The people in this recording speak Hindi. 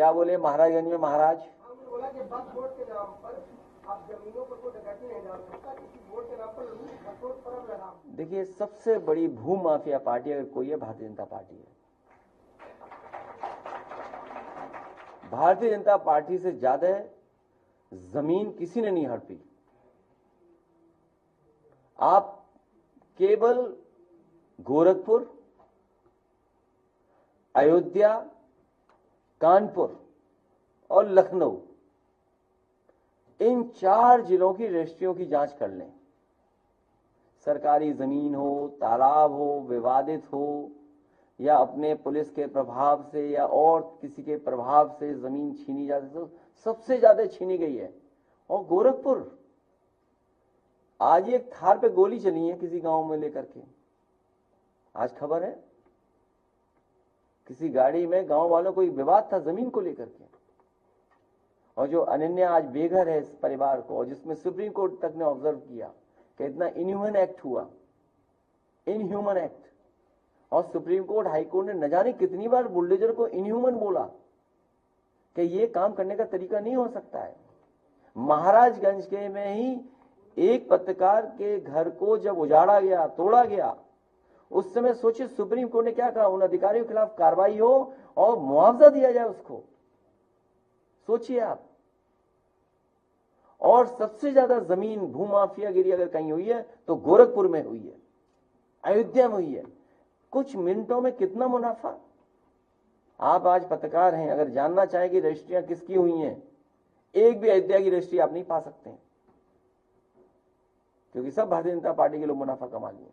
क्या बोले महाराजगंज में महाराज? बोला कि बस बोर्ड के नाम पर आप जमीनों पर कोई डकैती नहीं डाल सकता, किसी बोर्ड के नाम पर बस बोर्ड पर अब लगा। देखिए, सबसे बड़ी भू माफिया पार्टी अगर कोई है, भारतीय जनता पार्टी है। भारतीय जनता पार्टी से ज्यादा जमीन किसी ने नहीं हड़पी। आप केवल गोरखपुर, अयोध्या, कानपुर और लखनऊ, इन 4 जिलों की रजिस्ट्रियों की जांच कर लें। सरकारी जमीन हो, तालाब हो, विवादित हो, या अपने पुलिस के प्रभाव से या और किसी के प्रभाव से जमीन छीनी जाती, तो सबसे ज्यादा छीनी गई है। और गोरखपुर, आज एक थार पे गोली चली है किसी गांव में लेकर के, आज खबर है। किसी गाड़ी में गांव वालों को विवाद था जमीन को लेकर के, और जो अनन्या आज बेघर है इस परिवार को, और जिसमें सुप्रीम कोर्ट तक ने ऑब्जर्व किया कि इतना इनह्यूमन एक्ट हुआ, इनह्यूमन एक्ट, और सुप्रीम कोर्ट, हाई कोर्ट ने न जाने कितनी बार बुलडोजर को इनह्यूमन बोला कि ये काम करने का तरीका नहीं हो सकता है। महाराजगंज के में ही एक पत्रकार के घर को जब उजाड़ा गया, तोड़ा गया, उस समय सोचिए सुप्रीम कोर्ट ने क्या कहा, उन अधिकारियों के खिलाफ कार्रवाई हो और मुआवजा दिया जाए उसको। सोचिए आप। और सबसे ज्यादा जमीन भूमाफियागिरी अगर कहीं हुई है तो गोरखपुर में हुई है, अयोध्या में हुई है। कुछ मिनटों में कितना मुनाफा। आप आज पत्रकार हैं, अगर जानना चाहें कि रजिस्ट्रियां किसकी हुई हैं, एक भी अयोध्या की रजिस्ट्री आप नहीं पा सकते, क्योंकि सब भारतीय जनता पार्टी के लोग मुनाफा कमा लिए।